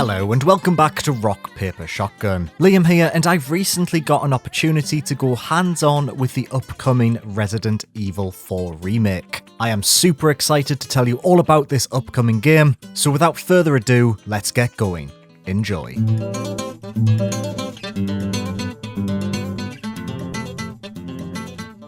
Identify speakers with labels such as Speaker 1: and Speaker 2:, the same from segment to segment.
Speaker 1: Hello and welcome back to Rock, Paper, Shotgun. Liam here, and I've recently got an opportunity to go hands-on with the upcoming Resident Evil 4 Remake. I am super excited to tell you all about this upcoming game, so without further ado, let's get going. Enjoy.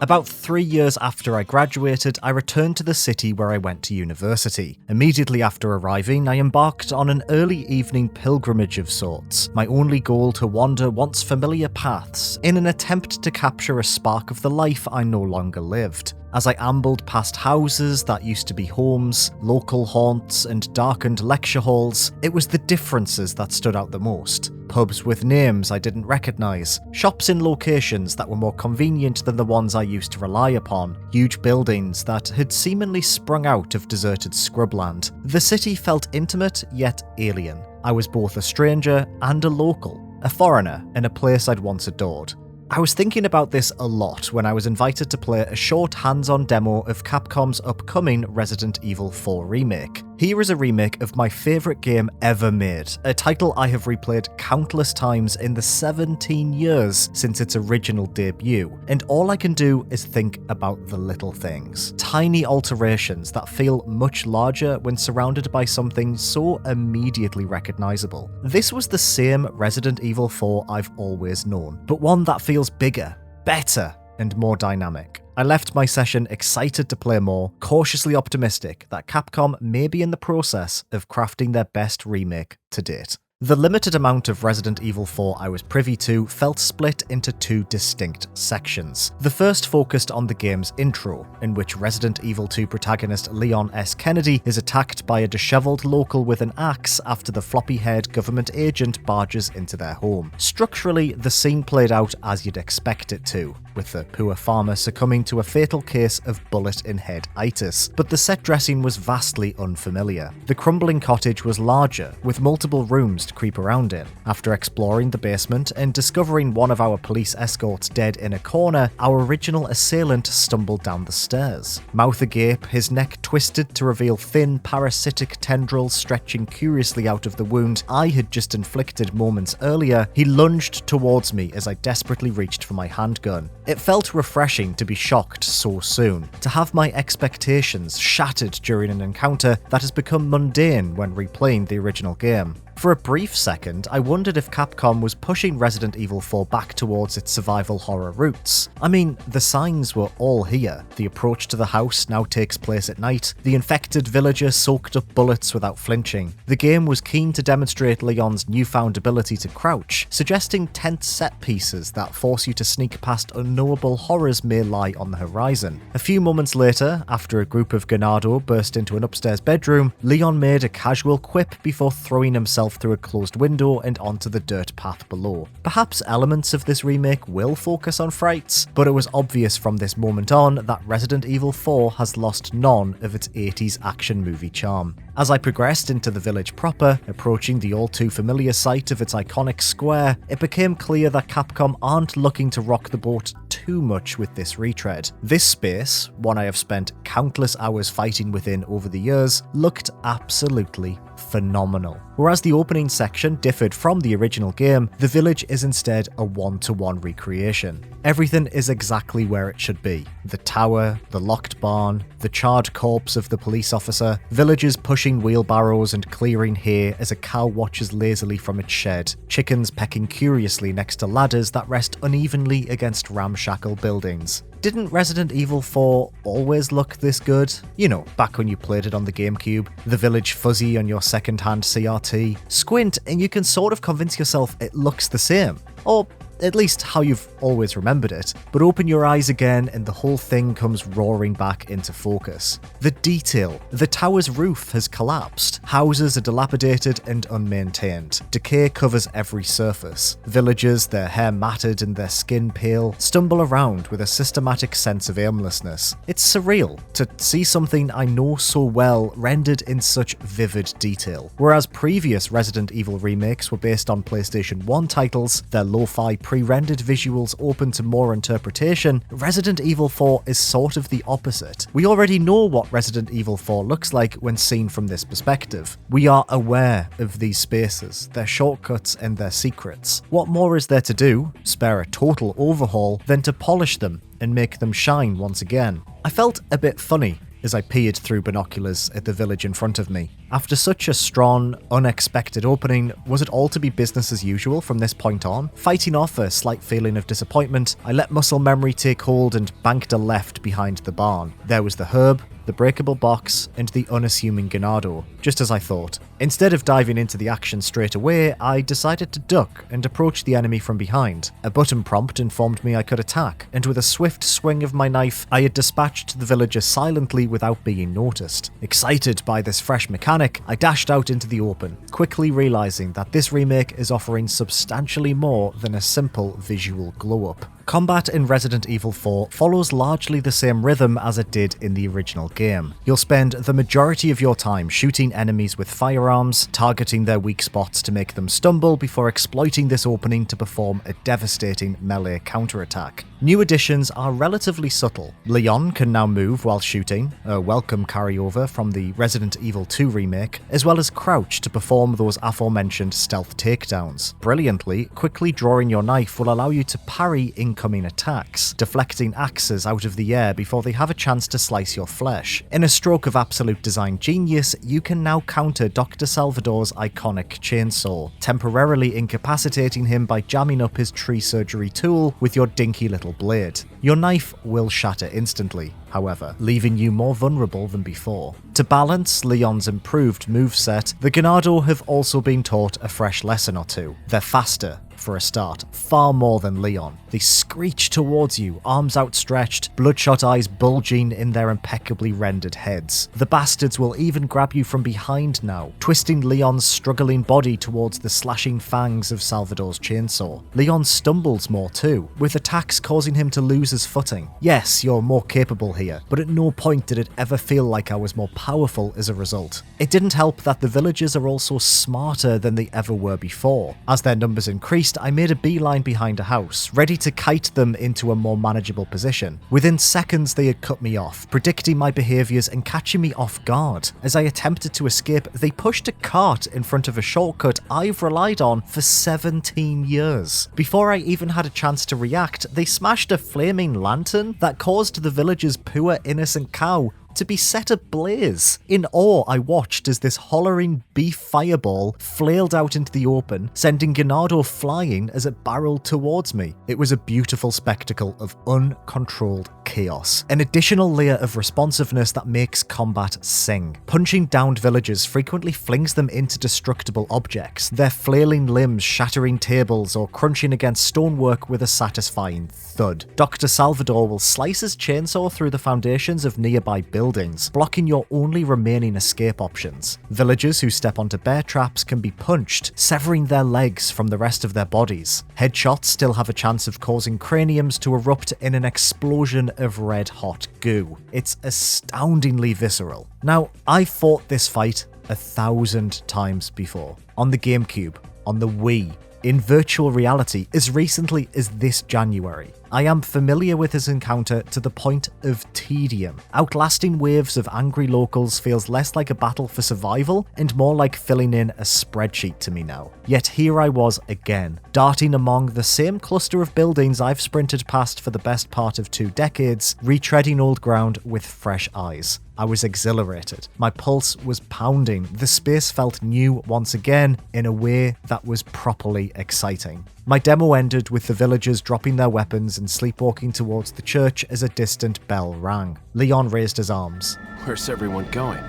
Speaker 1: About 3 years after I graduated, I returned to the city where I went to university. Immediately after arriving, I embarked on an early evening pilgrimage of sorts, my only goal to wander once familiar paths in an attempt to capture a spark of the life I no longer lived. As I ambled past houses that used to be homes, local haunts, and darkened lecture halls, it was the differences that stood out the most. Pubs with names I didn't recognise, shops in locations that were more convenient than the ones I used to rely upon, huge buildings that had seemingly sprung out of deserted scrubland. The city felt intimate yet alien. I was both a stranger and a local, a foreigner in a place I'd once adored. I was thinking about this a lot when I was invited to play a short hands-on demo of Capcom's upcoming Resident Evil 4 remake. Here is a remake of my favourite game ever made, a title I have replayed countless times in the 17 years since its original debut, and all I can do is think about the little things. Tiny alterations that feel much larger when surrounded by something so immediately recognisable. This was the same Resident Evil 4 I've always known, but one that feels bigger, better, and more dynamic. I left my session excited to play more, cautiously optimistic that Capcom may be in the process of crafting their best remake to date. The limited amount of Resident Evil 4 I was privy to felt split into two distinct sections. The first focused on the game's intro, in which Resident Evil 2 protagonist Leon S. Kennedy is attacked by a dishevelled local with an axe after the floppy-haired government agent barges into their home. Structurally, the scene played out as you'd expect it to, with the poor farmer succumbing to a fatal case of bullet-in-head-itis, but the set dressing was vastly unfamiliar. The crumbling cottage was larger, with multiple rooms to creep around in. After exploring the basement and discovering one of our police escorts dead in a corner, our original assailant stumbled down the stairs. Mouth agape, his neck twisted to reveal thin, parasitic tendrils stretching curiously out of the wound I had just inflicted moments earlier, he lunged towards me as I desperately reached for my handgun. It felt refreshing to be shocked so soon, to have my expectations shattered during an encounter that has become mundane when replaying the original game. For a brief second, I wondered if Capcom was pushing Resident Evil 4 back towards its survival horror roots. I mean, the signs were all here. The approach to the house now takes place at night. The infected villager soaked up bullets without flinching. The game was keen to demonstrate Leon's newfound ability to crouch, suggesting tense set pieces that force you to sneak past unknowable horrors may lie on the horizon. A few moments later, after a group of Ganado burst into an upstairs bedroom, Leon made a casual quip before throwing himself through a closed window and onto the dirt path below. Perhaps elements of this remake will focus on frights, but it was obvious from this moment on that Resident Evil 4 has lost none of its 80s action movie charm. As I progressed into the village proper, approaching the all too familiar site of its iconic square, it became clear that Capcom aren't looking to rock the boat too much with this retread. This space, one I have spent countless hours fighting within over the years, looked absolutely phenomenal. Whereas the opening section differed from the original game, the village is instead a one-to-one recreation. Everything is exactly where it should be. The tower, the locked barn, the charred corpse of the police officer, villagers pushing wheelbarrows and clearing hay as a cow watches lazily from its shed, chickens pecking curiously next to ladders that rest unevenly against ramshackle buildings. Didn't Resident Evil 4 always look this good? You know, back when you played it on the GameCube, the village fuzzy on your second-hand CRT. Squint and you can sort of convince yourself it looks the same. Or at least how you've always remembered it, but open your eyes again and the whole thing comes roaring back into focus. The detail. The tower's roof has collapsed. Houses are dilapidated and unmaintained. Decay covers every surface. Villagers, their hair matted and their skin pale, stumble around with a systematic sense of aimlessness. It's surreal to see something I know so well rendered in such vivid detail. Whereas previous Resident Evil remakes were based on PlayStation 1 titles, their lo-fi pre-rendered visuals open to more interpretation, Resident Evil 4 is sort of the opposite. We already know what Resident Evil 4 looks like when seen from this perspective. We are aware of these spaces, their shortcuts and their secrets. What more is there to do, spare a total overhaul, than to polish them and make them shine once again? I felt a bit funny as I peered through binoculars at the village in front of me. After such a strong, unexpected opening, was it all to be business as usual from this point on? Fighting off a slight feeling of disappointment, I let muscle memory take hold and banked a left behind the barn. There was the herb, the breakable box, and the unassuming Ganado, just as I thought. Instead of diving into the action straight away, I decided to duck and approach the enemy from behind. A button prompt informed me I could attack, and with a swift swing of my knife, I had dispatched the villager silently without being noticed. Excited by this fresh mechanic, I dashed out into the open, quickly realizing that this remake is offering substantially more than a simple visual glow-up. Combat in Resident Evil 4 follows largely the same rhythm as it did in the original game. You'll spend the majority of your time shooting enemies with firearms, targeting their weak spots to make them stumble before exploiting this opening to perform a devastating melee counterattack. New additions are relatively subtle. Leon can now move while shooting, a welcome carryover from the Resident Evil 2 remake, as well as crouch to perform those aforementioned stealth takedowns. Brilliantly, quickly drawing your knife will allow you to parry incoming attacks, deflecting axes out of the air before they have a chance to slice your flesh. In a stroke of absolute design genius, you can now counter Dr. Salvador's iconic chainsaw, temporarily incapacitating him by jamming up his tree surgery tool with your dinky little blade. Your knife will shatter instantly, however, leaving you more vulnerable than before. To balance Leon's improved moveset, the Ganado have also been taught a fresh lesson or two. They're faster, for a start, far more than Leon. They screech towards you, arms outstretched, bloodshot eyes bulging in their impeccably rendered heads. The bastards will even grab you from behind now, twisting Leon's struggling body towards the slashing fangs of Salvador's chainsaw. Leon stumbles more too, with attacks causing him to lose his footing. Yes, you're more capable here, but at no point did it ever feel like I was more powerful as a result. It didn't help that the villagers are also smarter than they ever were before. As their numbers increased, I made a beeline behind a house, ready to kite them into a more manageable position. Within seconds they had cut me off, predicting my behaviours and catching me off guard. As I attempted to escape, they pushed a cart in front of a shortcut I've relied on for 17 years. Before I even had a chance to react, they smashed a flaming lantern that caused the villager's poor innocent cow to be set ablaze. In awe, I watched as this hollering beef fireball flailed out into the open, sending Ganado flying as it barreled towards me. It was a beautiful spectacle of uncontrolled chaos, an additional layer of responsiveness that makes combat sing. Punching downed villagers frequently flings them into destructible objects, their flailing limbs shattering tables or crunching against stonework with a satisfying thud. Dr. Salvador will slice his chainsaw through the foundations of nearby buildings, blocking your only remaining escape options. Villagers who step onto bear traps can be punched, severing their legs from the rest of their bodies. Headshots still have a chance of causing craniums to erupt in an explosion of red-hot goo. It's astoundingly visceral. Now, I've fought this fight 1,000 times before. On the GameCube, on the Wii, in virtual reality as recently as this January. I am familiar with his encounter to the point of tedium. Outlasting waves of angry locals feels less like a battle for survival and more like filling in a spreadsheet to me now. Yet here I was again, darting among the same cluster of buildings I've sprinted past for the best part of 2 decades, retreading old ground with fresh eyes. I was exhilarated. My pulse was pounding. The space felt new once again in a way that was properly exciting. My demo ended with the villagers dropping their weapons and sleepwalking towards the church as a distant bell rang. Leon raised his arms.
Speaker 2: Where's everyone going?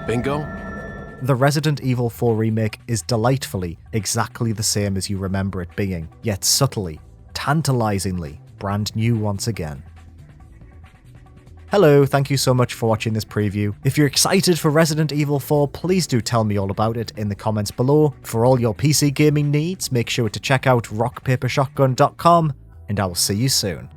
Speaker 2: Bingo?
Speaker 1: The Resident Evil 4 remake is delightfully exactly the same as you remember it being, yet subtly, tantalizingly, brand new once again. Hello, thank you so much for watching this preview. If you're excited for Resident Evil 4, please do tell me all about it in the comments below. For all your PC gaming needs, make sure to check out rockpapershotgun.com, and I will see you soon.